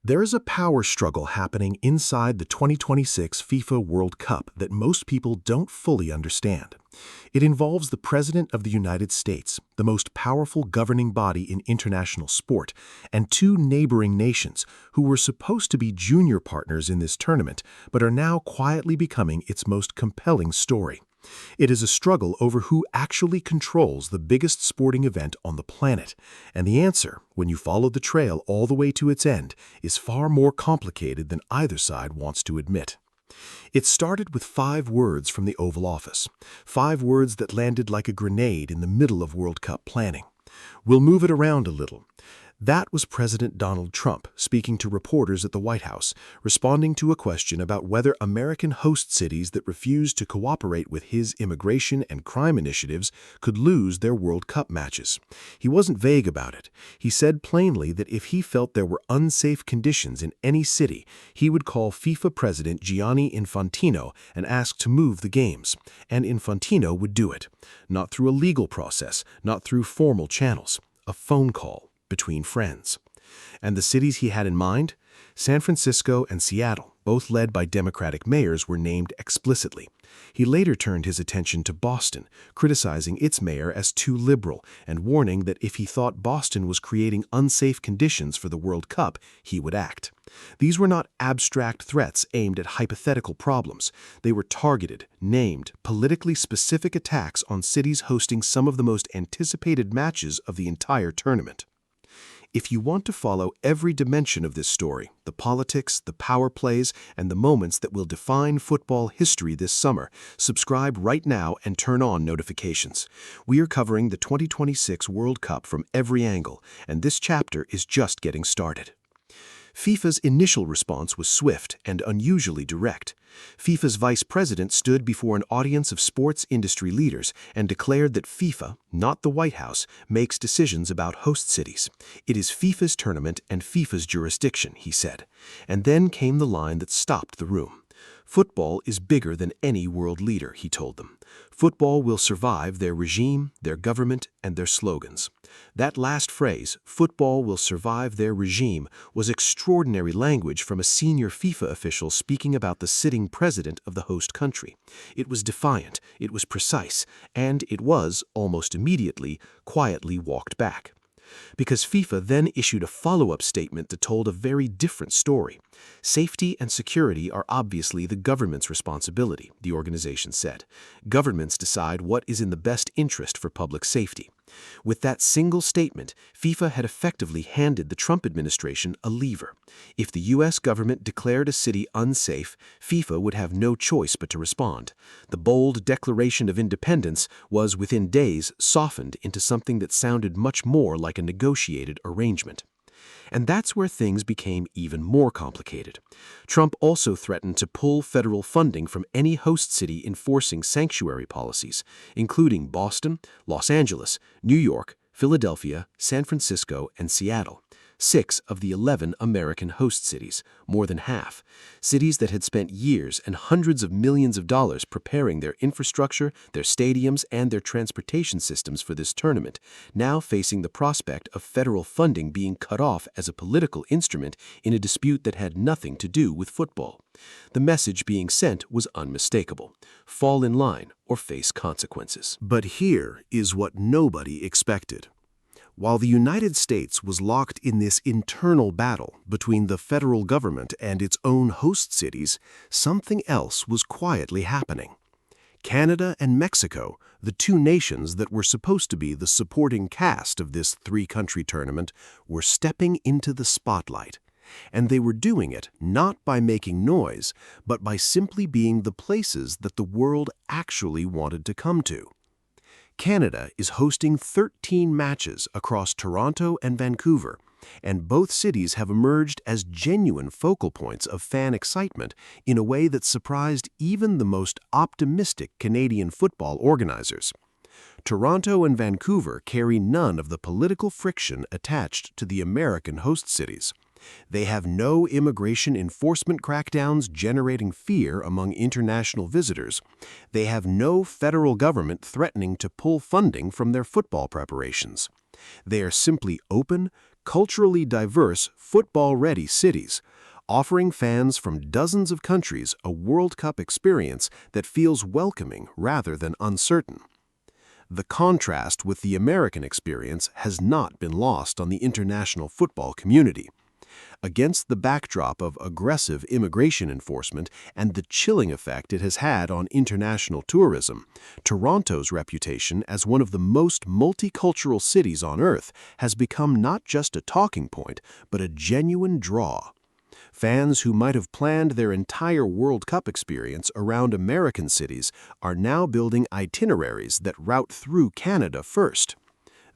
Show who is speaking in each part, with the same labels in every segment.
Speaker 1: There is a power struggle happening inside the 2026 FIFA World Cup that most people don't fully understand. It involves the President of the United States, the most powerful governing body in international sport, and two neighboring nations who were supposed to be junior partners in this tournament but are now quietly becoming its most compelling story. It is a struggle over who actually controls the biggest sporting event on the planet, and the answer, when you follow the trail all the way to its end, is far more complicated than either side wants to admit. It started with 5 words from the Oval Office, 5 words that landed like a grenade in the middle of World Cup planning. We'll move it around a little. That was President Donald Trump speaking to reporters at the White House, responding to a question about whether American host cities that refused to cooperate with his immigration and crime initiatives could lose their World Cup matches. He wasn't vague about it. He said plainly that if he felt there were unsafe conditions in any city, he would call FIFA President Gianni Infantino and ask to move the games. And Infantino would do it. Not through a legal process, not through formal channels. A phone call. Between friends. And the cities he had in mind? San Francisco and Seattle, both led by Democratic mayors, were named explicitly. He later turned his attention to Boston, criticizing its mayor as too liberal and warning that if he thought Boston was creating unsafe conditions for the World Cup, he would act. These were not abstract threats aimed at hypothetical problems. They were targeted, named, politically specific attacks on cities hosting some of the most anticipated matches of the entire tournament. If you want to follow every dimension of this story, the politics, the power plays, and the moments that will define football history this summer, subscribe right now and turn on notifications. We are covering the 2026 World Cup from every angle, and this chapter is just getting started. FIFA's initial response was swift and unusually direct. FIFA's vice president stood before an audience of sports industry leaders and declared that FIFA, not the White House, makes decisions about host cities. It is FIFA's tournament and FIFA's jurisdiction, he said. And then came the line that stopped the room. Football is bigger than any world leader, he told them. Football will survive their regime, their government, and their slogans. That last phrase, football will survive their regime, was extraordinary language from a senior FIFA official speaking about the sitting president of the host country. It was defiant, it was precise, and it was, almost immediately, quietly walked back. Because FIFA then issued a follow-up statement that told a very different story. Safety and security are obviously the government's responsibility, the organization said. Governments decide what is in the best interest for public safety. With that single statement, FIFA had effectively handed the Trump administration a lever. If the U.S. government declared a city unsafe, FIFA would have no choice but to respond. The bold Declaration of Independence was, within days, softened into something that sounded much more like a negotiated arrangement. And that's where things became even more complicated. Trump also threatened to pull federal funding from any host city enforcing sanctuary policies, including Boston, Los Angeles, New York, Philadelphia, San Francisco, and Seattle. 6 of the 11 American host cities, more than half. Cities that had spent years and hundreds of millions of dollars preparing their infrastructure, their stadiums, and their transportation systems for this tournament, now facing the prospect of federal funding being cut off as a political instrument in a dispute that had nothing to do with football. The message being sent was unmistakable. Fall in line or face consequences.
Speaker 2: But here is what nobody expected. While the United States was locked in this internal battle between the federal government and its own host cities, something else was quietly happening. Canada and Mexico, the 2 nations that were supposed to be the supporting cast of this 3-country tournament, were stepping into the spotlight. And they were doing it not by making noise, but by simply being the places that the world actually wanted to come to. Canada is hosting 13 matches across Toronto and Vancouver, and both cities have emerged as genuine focal points of fan excitement in a way that surprised even the most optimistic Canadian football organizers. Toronto and Vancouver carry none of the political friction attached to the American host cities. They have no immigration enforcement crackdowns generating fear among international visitors. They have no federal government threatening to pull funding from their football preparations. They are simply open, culturally diverse, football-ready cities, offering fans from dozens of countries a World Cup experience that feels welcoming rather than uncertain. The contrast with the American experience has not been lost on the international football community. Against the backdrop of aggressive immigration enforcement and the chilling effect it has had on international tourism, Toronto's reputation as one of the most multicultural cities on Earth has become not just a talking point, but a genuine draw. Fans who might have planned their entire World Cup experience around American cities are now building itineraries that route through Canada first.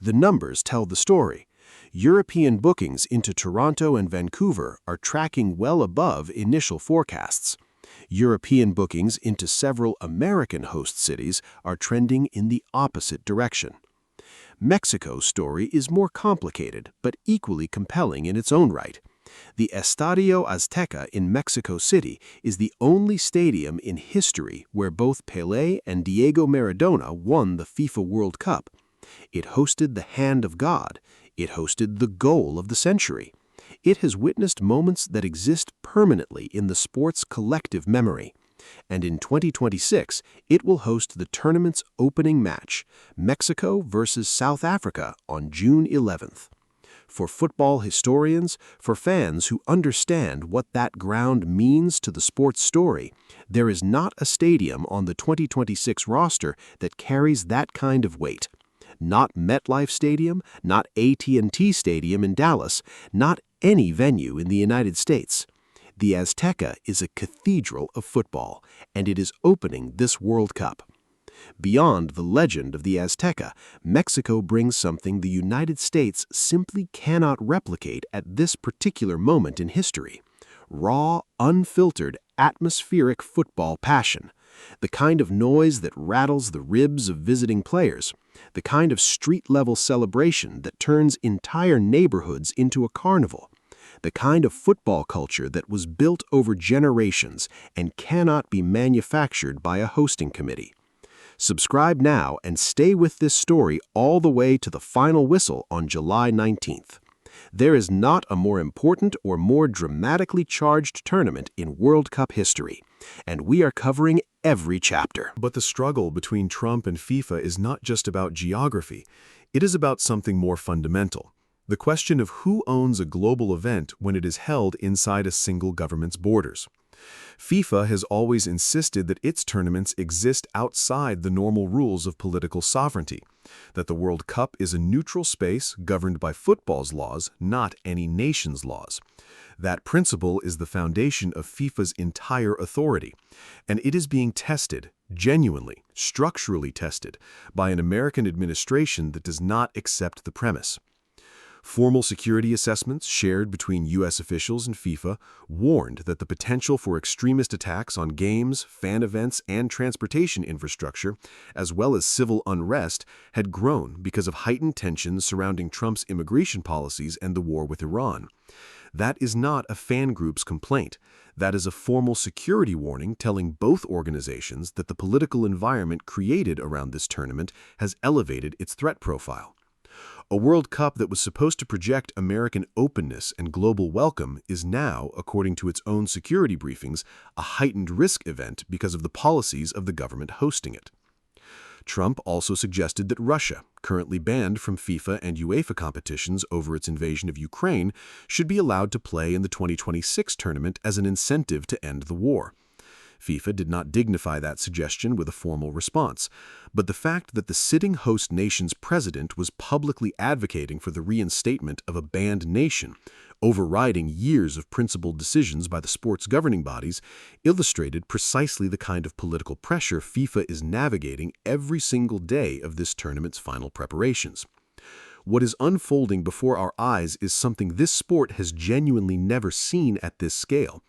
Speaker 2: The numbers tell the story. European bookings into Toronto and Vancouver are tracking well above initial forecasts. European bookings into several American host cities are trending in the opposite direction. Mexico's story is more complicated, but equally compelling in its own right. The Estadio Azteca in Mexico City is the only stadium in history where both Pelé and Diego Maradona won the FIFA World Cup. It hosted the Hand of God. It hosted the goal of the century. It has witnessed moments that exist permanently in the sport's collective memory. And in 2026, it will host the tournament's opening match, Mexico versus South Africa, on June 11th. For football historians, for fans who understand what that ground means to the sport's story, there is not a stadium on the 2026 roster that carries that kind of weight. Not MetLife Stadium, not AT&T Stadium in Dallas, not any venue in the United States. The Azteca is a cathedral of football, and it is opening this World Cup. Beyond the legend of the Azteca, Mexico brings something the United States simply cannot replicate at this particular moment in history: raw, unfiltered, atmospheric football passion. The kind of noise that rattles the ribs of visiting players. The kind of street-level celebration that turns entire neighborhoods into a carnival. The kind of football culture that was built over generations and cannot be manufactured by a hosting committee. Subscribe now and stay with this story all the way to the final whistle on July 19th. There is not a more important or more dramatically charged tournament in World Cup history, and we are covering every chapter.
Speaker 1: But the struggle between Trump and FIFA is not just about geography. It is about something more fundamental: the question of who owns a global event when it is held inside a single government's borders. FIFA has always insisted that its tournaments exist outside the normal rules of political sovereignty, that the World Cup is a neutral space governed by football's laws, not any nation's laws. That principle is the foundation of FIFA's entire authority, and it is being tested, genuinely, structurally tested, by an American administration that does not accept the premise. Formal security assessments shared between U.S. officials and FIFA warned that the potential for extremist attacks on games, fan events, and transportation infrastructure, as well as civil unrest, had grown because of heightened tensions surrounding Trump's immigration policies and the war with Iran. That is not a fan group's complaint. That is a formal security warning telling both organizations that the political environment created around this tournament has elevated its threat profile. A World Cup that was supposed to project American openness and global welcome is now, according to its own security briefings, a heightened risk event because of the policies of the government hosting it. Trump also suggested that Russia, currently banned from FIFA and UEFA competitions over its invasion of Ukraine, should be allowed to play in the 2026 tournament as an incentive to end the war. FIFA did not dignify that suggestion with a formal response, but the fact that the sitting host nation's president was publicly advocating for the reinstatement of a banned nation, overriding years of principled decisions by the sport's governing bodies, illustrated precisely the kind of political pressure FIFA is navigating every single day of this tournament's final preparations. What is unfolding before our eyes is something this sport has genuinely never seen at this scale.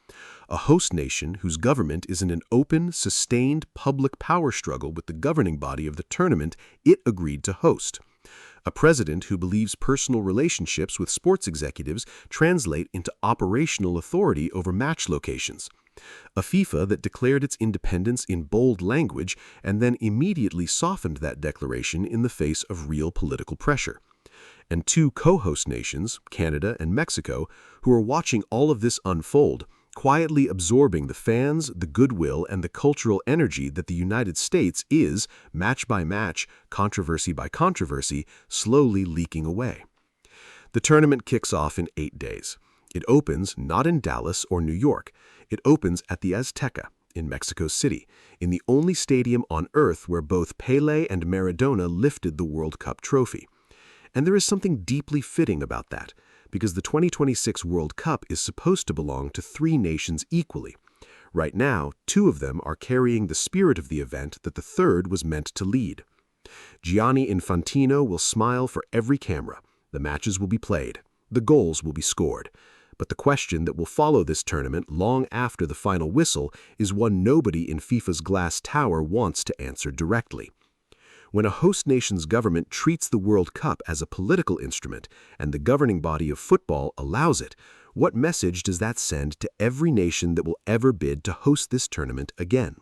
Speaker 1: A host nation whose government is in an open, sustained public power struggle with the governing body of the tournament it agreed to host. A president who believes personal relationships with sports executives translate into operational authority over match locations. A FIFA that declared its independence in bold language and then immediately softened that declaration in the face of real political pressure.
Speaker 2: And two co-host nations, Canada and Mexico, who are watching all of this unfold, quietly absorbing the fans, the goodwill, and the cultural energy that the United States is, match by match, controversy by controversy, slowly leaking away. The tournament kicks off in 8 days. It opens not in Dallas or New York. It opens at the Azteca in Mexico City, in the only stadium on Earth where both Pelé and Maradona lifted the World Cup trophy. And there is something deeply fitting about that, because the 2026 World Cup is supposed to belong to 3 nations equally. Right now, 2 of them are carrying the spirit of the event that the third was meant to lead. Gianni Infantino will smile for every camera. The matches will be played. The goals will be scored. But the question that will follow this tournament long after the final whistle is one nobody in FIFA's glass tower wants to answer directly. When a host nation's government treats the World Cup as a political instrument and the governing body of football allows it, what message does that send to every nation that will ever bid to host this tournament again?